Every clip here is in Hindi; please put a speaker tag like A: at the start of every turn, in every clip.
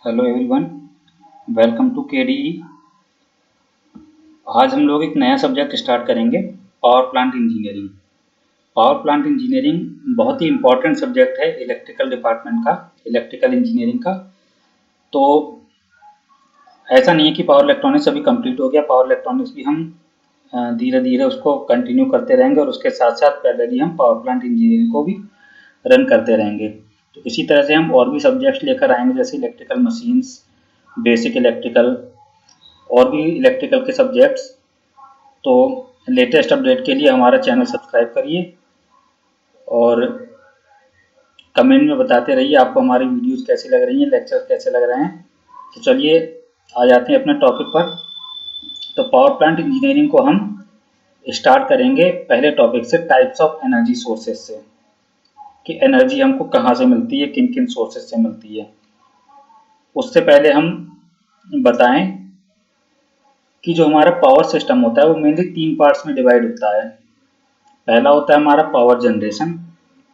A: Hello everyone, welcome to KDE. आज हम लोग एक नया सब्जेक्ट स्टार्ट करेंगे, power plant engineering. Power plant engineering बहुत ही इम्पोर्टेंट सब्जेक्ट है इलेक्ट्रिकल डिपार्टमेंट का, इलेक्ट्रिकल इंजीनियरिंग का। तो ऐसा नहीं है कि पावर इलेक्ट्रॉनिक्स अभी कंप्लीट हो गया, पावर इलेक्ट्रॉनिक्स भी हम धीरे धीरे उसको कंटिन्यू करते रहेंगे और उसके साथ साथ पैरेलली हम पावर प्लांट इंजीनियरिंग को भी रन करते रहेंगे। तो इसी तरह से हम और भी सब्जेक्ट्स लेकर आएंगे, जैसे इलेक्ट्रिकल मशीन्स, बेसिक इलेक्ट्रिकल और भी इलेक्ट्रिकल के सब्जेक्ट्स। तो लेटेस्ट अपडेट के लिए हमारा चैनल सब्सक्राइब करिए और कमेंट में बताते रहिए आपको हमारी वीडियोस कैसी लग रही हैं, लेक्चर्स कैसे लग रहे हैं। तो चलिए आ जाते हैं अपने टॉपिक पर। तो पावर प्लांट इंजीनियरिंग को हम स्टार्ट करेंगे पहले टॉपिक से, टाइप्स ऑफ एनर्जी सोर्सेज से, कि एनर्जी हमको कहाँ से मिलती है, किन किन सोर्सेज से मिलती है। उससे पहले हम बताएं कि जो हमारा पावर सिस्टम होता है वो मेनली 3 पार्ट्स में डिवाइड होता है। पहला होता है हमारा पावर जनरेशन,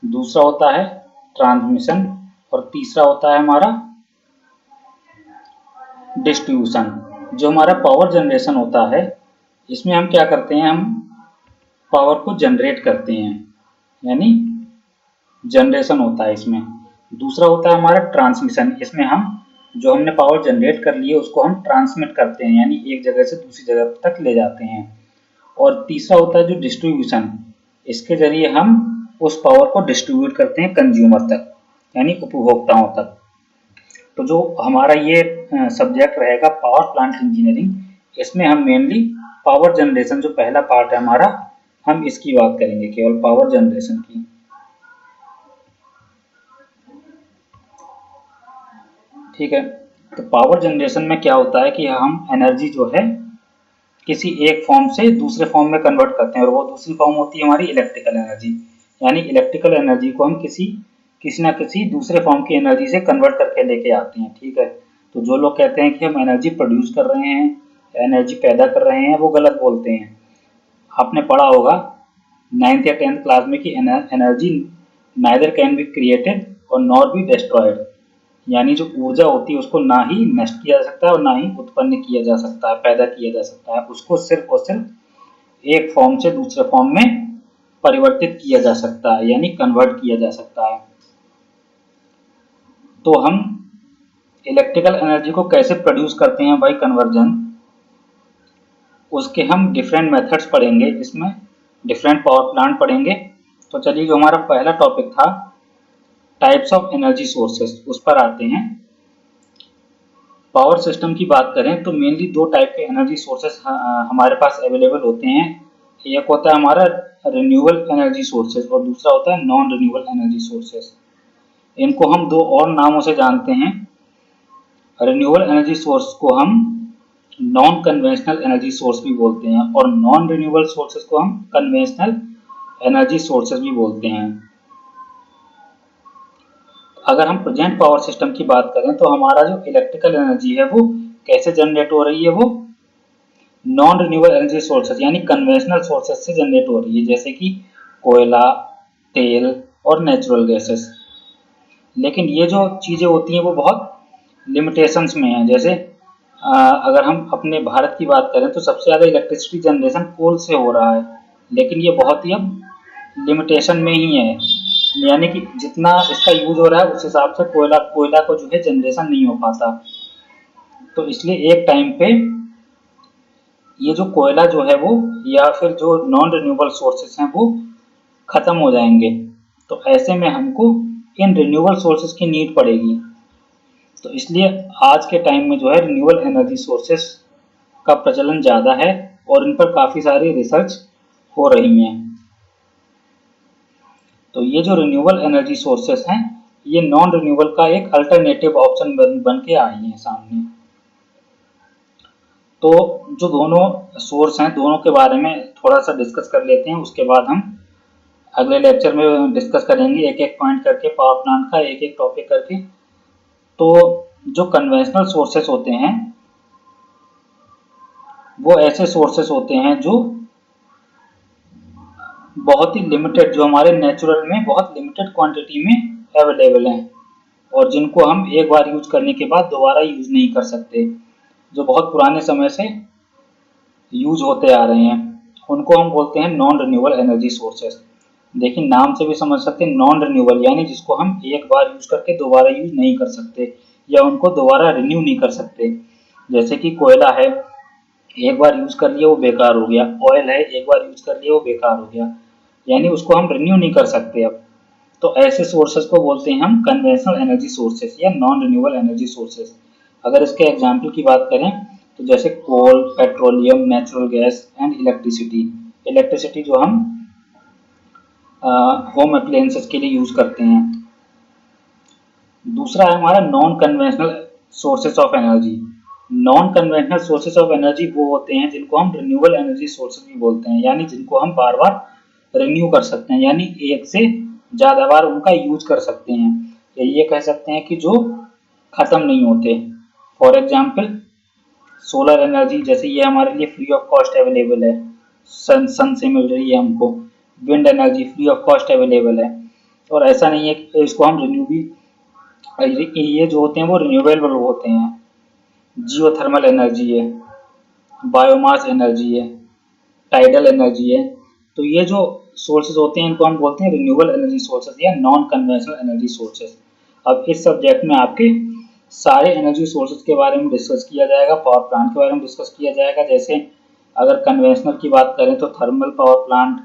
A: दूसरा होता है ट्रांसमिशन और तीसरा होता है हमारा डिस्ट्रीब्यूशन। जो हमारा पावर जनरेशन होता है, इसमें हम क्या करते हैं, हम पावर को जनरेट करते हैं, यानी जनरेशन होता है इसमें। दूसरा होता है हमारा ट्रांसमिशन, इसमें हम जो हमने पावर जनरेट कर ली है उसको हम ट्रांसमिट करते हैं, यानी एक जगह से दूसरी जगह तक ले जाते हैं। और तीसरा होता है जो डिस्ट्रीब्यूशन, इसके जरिए हम उस पावर को डिस्ट्रीब्यूट करते हैं कंज्यूमर तक, यानी उपभोक्ताओं तक। तो जो हमारा ये सब्जेक्ट रहेगा पावर प्लांट इंजीनियरिंग, इसमें हम मेनली पावर जनरेशन, जो पहला पार्ट है हमारा, हम इसकी बात करेंगे, केवल पावर जनरेशन की। ठीक है। तो पावर जनरेशन में क्या होता है कि हम एनर्जी जो है किसी एक फॉर्म से दूसरे फॉर्म में कन्वर्ट करते हैं, और वो दूसरी फॉर्म होती है हमारी इलेक्ट्रिकल एनर्जी। यानी इलेक्ट्रिकल एनर्जी को हम किसी ना किसी दूसरे फॉर्म की एनर्जी से कन्वर्ट करके लेके आते हैं। ठीक है। तो जो लोग कहते हैं कि हम एनर्जी प्रोड्यूस कर रहे हैं, एनर्जी पैदा कर रहे हैं, वो गलत बोलते हैं। आपने पढ़ा होगा 9th या 10th क्लास में कि energy neither can be created और नॉर बी डिस्ट्रॉयड, यानी जो ऊर्जा होती है उसको ना ही नष्ट किया जा सकता है और ना ही उत्पन्न किया जा सकता है, पैदा किया जा सकता है। उसको सिर्फ और सिर्फ एक फॉर्म से दूसरे फॉर्म में परिवर्तित किया जा सकता है, यानी कन्वर्ट किया जा सकता है। तो हम इलेक्ट्रिकल एनर्जी को कैसे प्रोड्यूस करते हैं बाय कन्वर्जन, उसके हम डिफरेंट मेथड्स पढ़ेंगे, इसमें डिफरेंट पावर प्लांट पढ़ेंगे। तो चलिए, जो हमारा पहला टॉपिक था टाइप्स ऑफ एनर्जी सोर्सेस, उस पर आते हैं। पावर सिस्टम की बात करें तो मेनली 2 टाइप के एनर्जी सोर्सेस हमारे पास अवेलेबल होते हैं। एक होता है हमारा रिन्यूएबल एनर्जी सोर्सेस और दूसरा होता है नॉन रिन्यूएबल एनर्जी सोर्सेस। इनको हम 2 और नामों से जानते हैं। रिन्यूएबल एनर्जी सोर्स को हम नॉन कन्वेंशनल एनर्जी सोर्स भी बोलते हैं और नॉन रिन्यूएबल सोर्सेस को हम कन्वेंशनल एनर्जी सोर्सेस भी बोलते हैं। अगर हम प्रेजेंट पावर सिस्टम की बात करें तो हमारा जो इलेक्ट्रिकल एनर्जी है वो कैसे जनरेट हो रही है, वो नॉन रिन्यूएबल एनर्जी सोर्सेज यानी कन्वेंशनल सोर्सेज से जनरेट हो रही है, जैसे कि कोयला, तेल और नेचुरल गैसेस। लेकिन ये जो चीज़ें होती हैं वो बहुत लिमिटेशंस में हैं। जैसे अगर हम अपने भारत की बात करें तो सबसे ज़्यादा इलेक्ट्रिसिटी जनरेशन कोल से हो रहा है, लेकिन ये बहुत ही अब लिमिटेशन में ही है, यानी कि जितना इसका यूज हो रहा है उस हिसाब से कोयला को जो है जनरेशन नहीं हो पाता। तो इसलिए एक टाइम पे ये जो कोयला जो है वो, या फिर जो नॉन रिन्यूएबल सोर्सेस हैं वो खत्म हो जाएंगे। तो ऐसे में हमको इन रिन्यूएबल सोर्सेस की नीड पड़ेगी। तो इसलिए आज के टाइम में जो है रिन्यूएबल एनर्जी सोर्सेस का प्रचलन ज़्यादा है और इन पर काफ़ी सारी रिसर्च हो रही हैं। तो ये जो रिन्यूएबल एनर्जी सोर्सेस हैं, ये नॉन रिन्यूएबल का एक अल्टरनेटिव ऑप्शन बन के आई हैं सामने। तो जो दोनों सोर्स हैं, दोनों के बारे में थोड़ा सा डिस्कस कर लेते हैं, उसके बाद हम अगले लेक्चर में डिस्कस करेंगे एक एक पॉइंट करके, पावर प्लांट का एक एक टॉपिक करके। तो जो कन्वेंशनल सोर्सेस होते हैं वो ऐसे सोर्सेस होते हैं जो बहुत ही लिमिटेड, जो हमारे नेचुरल में बहुत लिमिटेड क्वांटिटी में अवेलेबल हैं, और जिनको हम एक बार यूज करने के बाद दोबारा यूज नहीं कर सकते, जो बहुत पुराने समय से यूज होते आ रहे हैं, उनको हम बोलते हैं नॉन रिन्यूएबल एनर्जी सोर्सेस। देखिए नाम से भी समझ सकते हैं, नॉन रिन्यूएबल यानी जिसको हम एक बार यूज करके दोबारा यूज नहीं कर सकते या उनको दोबारा रिन्यू नहीं कर सकते। जैसे कि कोयला है, एक बार यूज कर लिया वो बेकार हो गया, ऑयल है एक बार यूज कर लिया वो बेकार हो गया, यानी उसको हम रिन्यू नहीं कर सकते अब। तो ऐसे सोर्सेस को बोलते हैं हम कन्वेंशनल एनर्जी सोर्सेस या नॉन रिन्यूएबल एनर्जी सोर्सेस। अगर इसके एग्जाम्पल की बात करें तो जैसे coal, petroleum, natural gas and electricity. Electricity जो हम होम अप्लायंसेस के लिए यूज करते हैं। दूसरा है हमारा non conventional sources of energy. Non conventional sources of energy वो होते हैं जिनको हम रिन्यूएबल एनर्जी सोर्सेस भी बोलते हैं, यानी जिनको हम बार बार रिन्यू कर सकते हैं, यानी एक से ज्यादा बार उनका यूज कर सकते हैं, या ये कह सकते हैं कि जो खत्म नहीं होते। फॉर एग्जाम्पल सोलर एनर्जी, जैसे ये हमारे लिए फ्री ऑफ कॉस्ट अवेलेबल है, सन से मिल रही है हमको। Wind energy free of cost available है, और ऐसा नहीं है कि इसको हम रिन्यू भी, ये जो होते हैं वो रिन्यूएबल होते हैं। जियोथर्मल एनर्जी है, बायोमास एनर्जी है, टाइडल एनर्जी है। तो ये जो सोर्सेज होते हैं इनको हम बोलते हैं रिन्यूएबल एनर्जी सोर्सेज या नॉन कन्वेंशनल एनर्जी सोर्सेज। अब इस सब्जेक्ट में आपके सारे एनर्जी सोर्सेज के बारे में डिस्कस किया जाएगा, पावर प्लांट के बारे में डिस्कस किया जाएगा। जैसे अगर कन्वेंशनल की बात करें तो थर्मल पावर प्लांट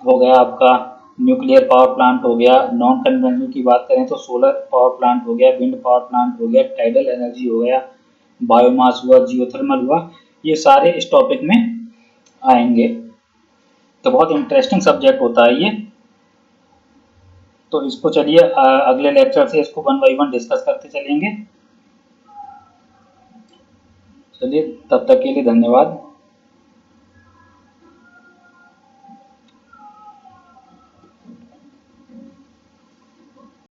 A: हो गया आपका, न्यूक्लियर पावर प्लांट हो गया। नॉन कन्वेंशनल की बात करें तो सोलर पावर प्लांट हो गया, विंड पावर प्लांट हो गया, टाइडल एनर्जी हो गया, बायोमास हुआ, जियोथर्मल हुआ। ये सारे इस टॉपिक में आएंगे। तो बहुत इंटरेस्टिंग सब्जेक्ट होता है ये। तो इसको चलिए अगले लेक्चर से इसको 1 बाय 1 डिस्कस करते चलेंगे। चलिए तब तक के लिए धन्यवाद।